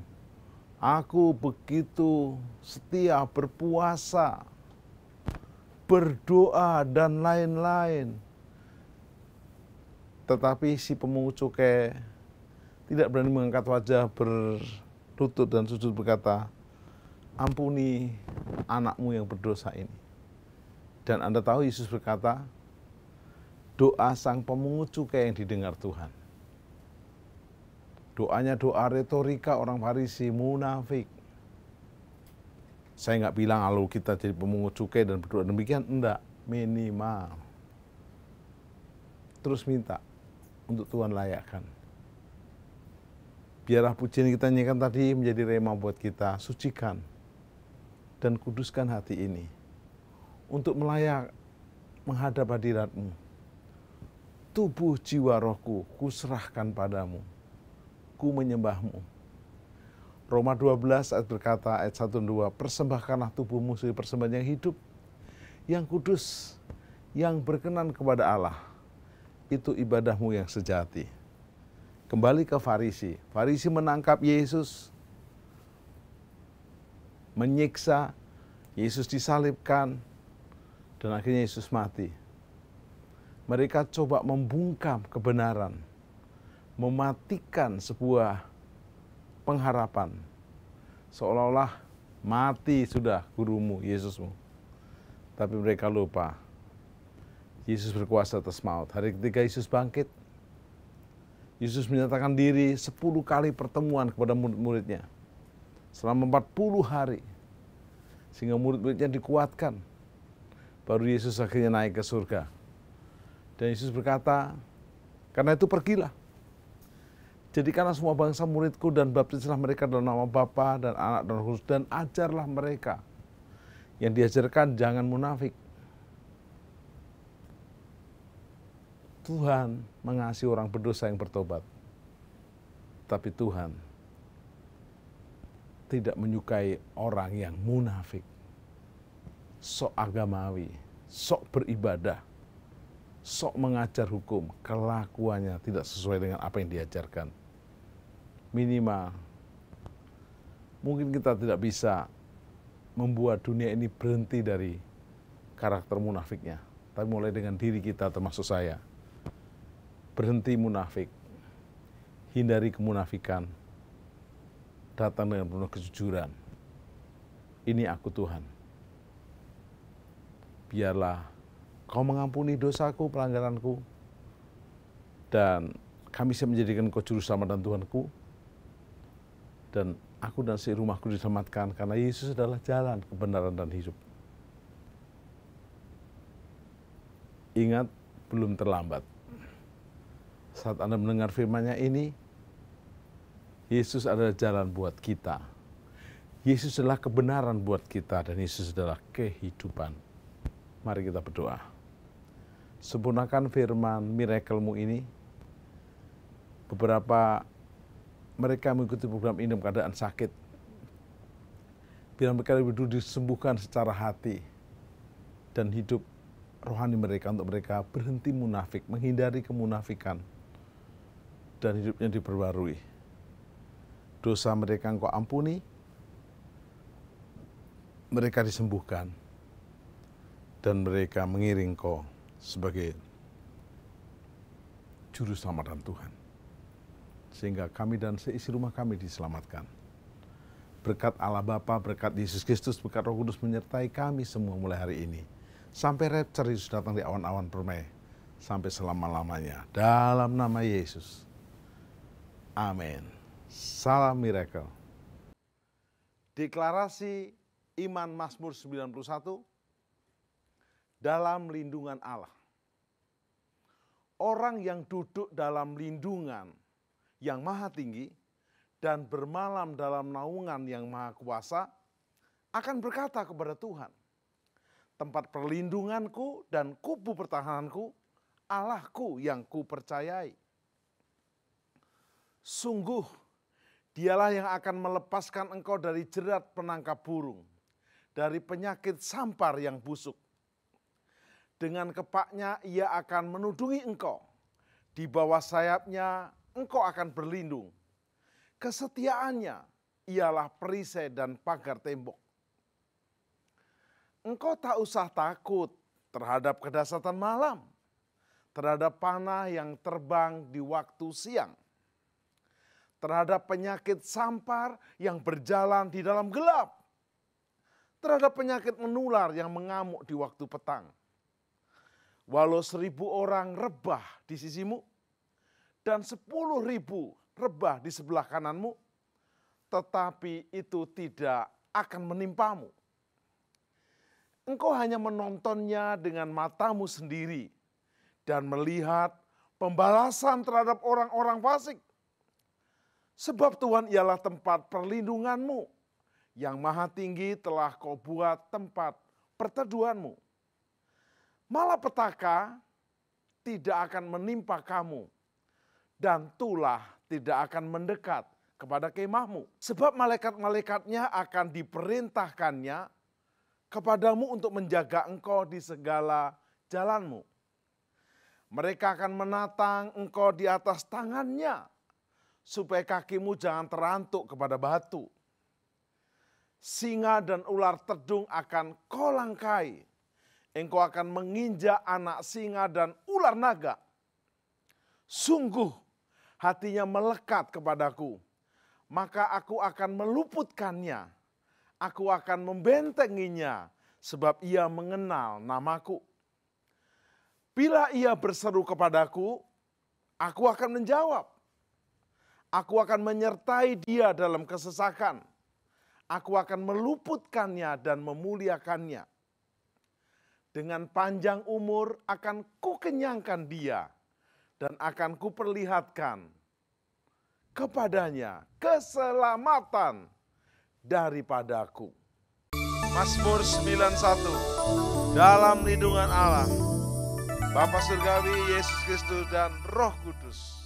aku begitu setia berpuasa, berdoa, dan lain-lain. Tetapi si pemungut cukai tidak berani mengangkat wajah lutut dan sujud berkata, ampuni anakmu yang berdosa ini. Dan Anda tahu Yesus berkata, doa sang pemungut cukai yang didengar Tuhan. Doanya doa retorika orang Farisi munafik. Saya nggak bilang kalau kita jadi pemungut cukai dan berdoa demikian, enggak, minimal. Terus minta untuk Tuhan layakkan. Biarlah pujian kita nyanyikan tadi menjadi rema buat kita, sucikan dan kuduskan hati ini untuk melayak menghadap hadirat-Mu. Tubuh jiwa rohku kuserahkan padamu, ku menyembah-Mu. Roma 12 ayat berkata, ayat 1 dan 2, persembahkanlah tubuhmu sebagai persembahan yang hidup, yang kudus, yang berkenan kepada Allah. Itu ibadahmu yang sejati. Kembali ke Farisi. Farisi menangkap Yesus, menyiksa, Yesus disalibkan, dan akhirnya Yesus mati. Mereka coba membungkam kebenaran, mematikan sebuah pengharapan. Seolah-olah mati sudah gurumu, Yesusmu. Tapi mereka lupa, Yesus berkuasa atas maut. Hari ketiga Yesus bangkit. Yesus menyatakan diri 10 kali pertemuan kepada murid-muridnya. Selama 40 hari. Sehingga murid-muridnya dikuatkan. Baru Yesus akhirnya naik ke surga. Dan Yesus berkata, karena itu pergilah. Jadikanlah semua bangsa muridku dan baptislah mereka dalam nama Bapa dan Anak dan Roh Kudus dan ajarlah mereka. Yang diajarkan jangan munafik. Tuhan mengasihi orang berdosa yang bertobat. Tapi Tuhan tidak menyukai orang yang munafik. Sok agamawi, sok beribadah, sok mengajar hukum, kelakuannya tidak sesuai dengan apa yang diajarkan. Minimal, mungkin kita tidak bisa membuat dunia ini berhenti dari karakter munafiknya. Tapi mulai dengan diri kita termasuk saya. Berhenti munafik, hindari kemunafikan, datang dengan penuh kejujuran. Ini aku Tuhan. Biarlah Kau mengampuni dosaku, pelanggaranku, dan kami siap menjadikan Kau juru selamat dan Tuhanku, dan aku dan si rumahku diselamatkan karena Yesus adalah jalan, kebenaran, dan hidup. Ingat, belum terlambat. Saat Anda mendengar firman-Nya ini, Yesus adalah jalan buat kita. Yesus adalah kebenaran buat kita dan Yesus adalah kehidupan. Mari kita berdoa. Sempurnakan firman miracle-Mu ini. Beberapa mereka mengikuti program ini dalam keadaan sakit. Biar mereka lebih dulu disembuhkan secara hati dan hidup rohani mereka untuk mereka berhenti munafik, menghindari kemunafikan, dan hidupnya diperbarui. Dosa mereka Engkau ampuni, mereka disembuhkan, dan mereka mengiring Engkau sebagai juru selamat dan Tuhan. Sehingga kami dan seisi rumah kami diselamatkan. Berkat Allah Bapa, berkat Yesus Kristus, berkat Roh Kudus menyertai kami semua mulai hari ini. Sampai rapture Yesus datang di awan-awan permai. Sampai selama-lamanya. Dalam nama Yesus. Amin. Salam miracle. Deklarasi iman Mazmur 91 dalam lindungan Allah. Orang yang duduk dalam lindungan yang maha tinggi dan bermalam dalam naungan yang maha kuasa akan berkata kepada Tuhan, tempat perlindunganku dan kubu pertahananku, Allahku yang kupercayai. Sungguh, dialah yang akan melepaskan engkau dari jerat penangkap burung, dari penyakit sampar yang busuk. Dengan kepaknya ia akan menudungi engkau, di bawah sayapnya engkau akan berlindung. Kesetiaannya ialah perisai dan pagar tembok. Engkau tak usah takut terhadap kedahsyatan malam, terhadap panah yang terbang di waktu siang, terhadap penyakit sampar yang berjalan di dalam gelap, terhadap penyakit menular yang mengamuk di waktu petang. Walau 1.000 orang rebah di sisimu, dan 10.000 rebah di sebelah kananmu, tetapi itu tidak akan menimpamu. Engkau hanya menontonnya dengan matamu sendiri, dan melihat pembalasan terhadap orang-orang fasik. Sebab Tuhan ialah tempat perlindunganmu, yang maha tinggi telah kau buat tempat perteduhanmu. Malapetaka tidak akan menimpa kamu, dan tulah tidak akan mendekat kepada kemahmu. Sebab malaikat-malaikatnya akan diperintahkannya kepadamu untuk menjaga engkau di segala jalanmu. Mereka akan menatang engkau di atas tangannya, supaya kakimu jangan terantuk kepada batu. Singa dan ular tedung akan kau langkai. Engkau akan menginjak anak singa dan ular naga. Sungguh hatinya melekat kepadaku, maka aku akan meluputkannya. Aku akan membentenginya, sebab ia mengenal namaku. Bila ia berseru kepadaku, aku akan menjawab. Aku akan menyertai dia dalam kesesakan. Aku akan meluputkannya dan memuliakannya. Dengan panjang umur akan kukenyangkan dia, dan akan kuperlihatkan kepadanya keselamatan daripadaku. Mazmur 91, dalam lindungan Allah, Bapa Surgawi, Yesus Kristus, dan Roh Kudus.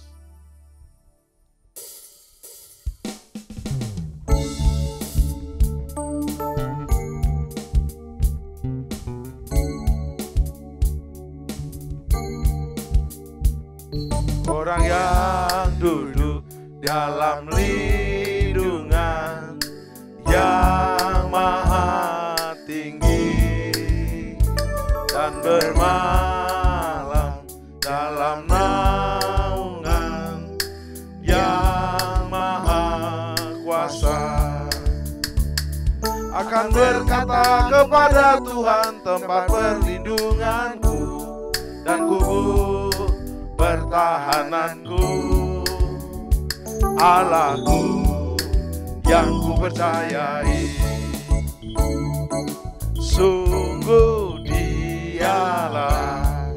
Orang yang duduk dalam lindungan yang maha tinggi dan bermalam dalam naungan yang maha kuasa, akan berkata kepada Tuhan tempat perlindunganku dan kubur pertahananku, Allahku yang ku percayai. Sungguh Dialah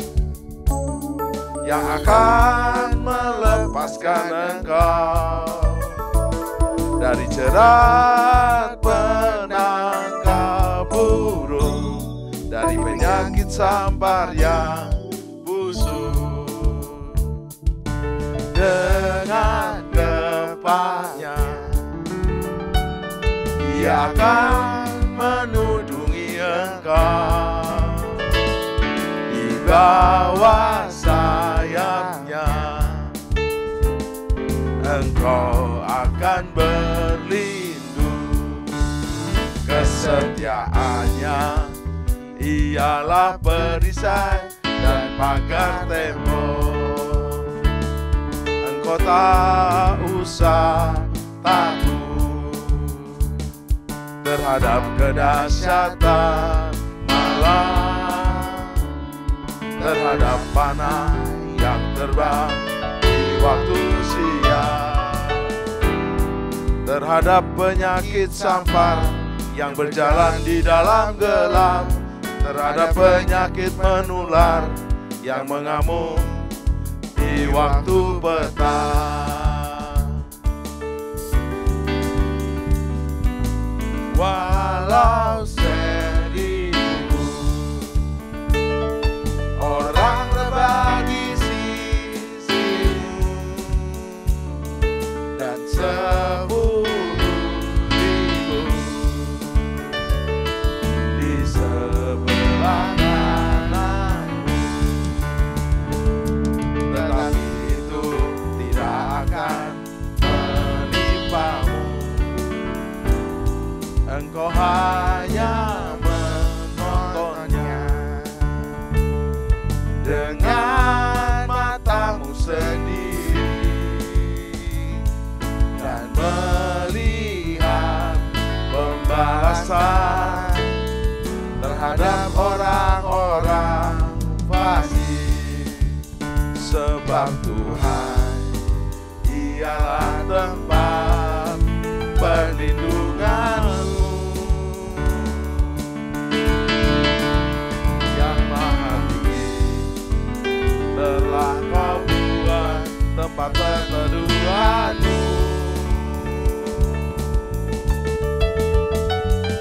yang akan melepaskan engkau dari jerat penangkap burung, dari penyakit sampar yang busuk. Dengan gempanya Ia akan menudungi engkau, di bawah sayapnya engkau akan berlindung. Kesetiaannya ialah perisai dan pagar tembok. Kau tak usah takut terhadap kedahsyatan malam, terhadap panah yang terbang di waktu siang, terhadap penyakit sampar yang berjalan di dalam gelap, terhadap penyakit menular yang mengamuk di waktu petang. Walau 1.000 orang rebah di sisimu, dan 10.000 di sebelah kananmu, tetapi itu tidak akan menimpamu. Engkau hanya menontonnya dengan matamu sendiri, balasan terhadap orang-orang fasik, sebab Tuhan ialah tempat perlindunganmu. Yang Maha Tinggi telah Kau buat tempat perteduhanmu.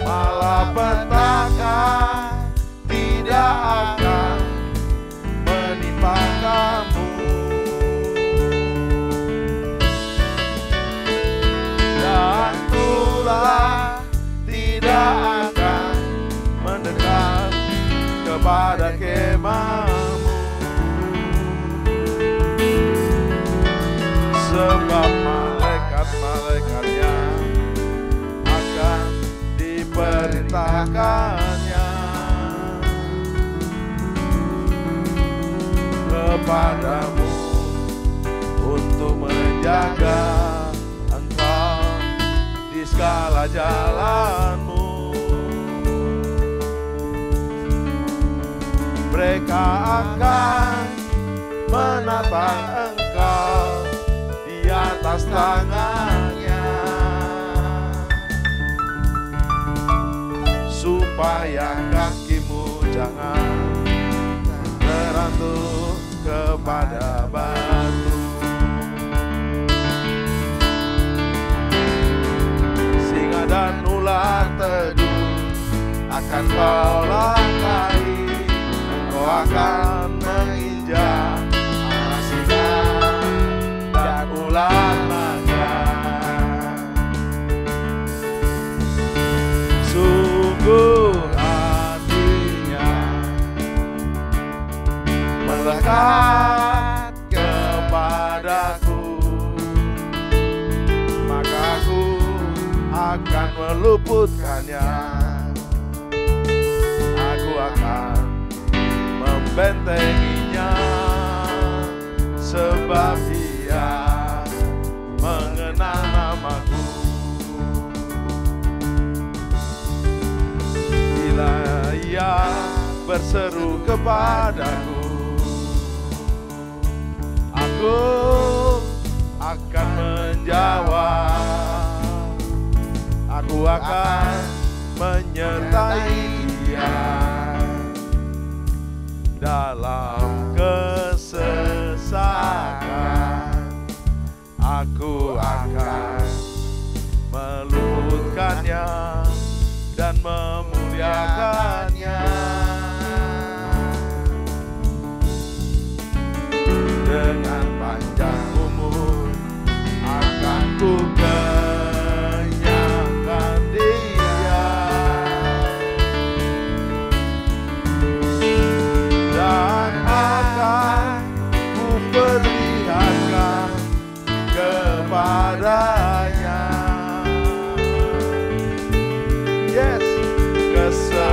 Malapetaka tidak akan menimpa kamu, dan tulah tidak akan mendekat kepada kemahmu, sebab malaikat-malaikatnya akan diperintahkannya kepadamu untuk menjaga engkau di segala jalanmu. Mereka akan menatang engkau di atas tangannya, supaya kakimu jangan terantuk kepada batu. Singa dan ular teduh akan kau langkahi, engkau akan menginjak anak singa dan ular naga. Sungguh hatinya melekat kepadaku, maka aku akan meluputkannya. Aku akan membentenginya, sebab Dia mengenal namaku. Bila Ia berseru kepadaku, aku akan menjawab. Aku akan menyertai Dia dalam kesesakan. Aku akan meluputkannya dan memuliakannya. Dengan panjang umur akan ku kenyangkan Dia, dan akan ku perlihatkan kepadanya, yes, keselamatan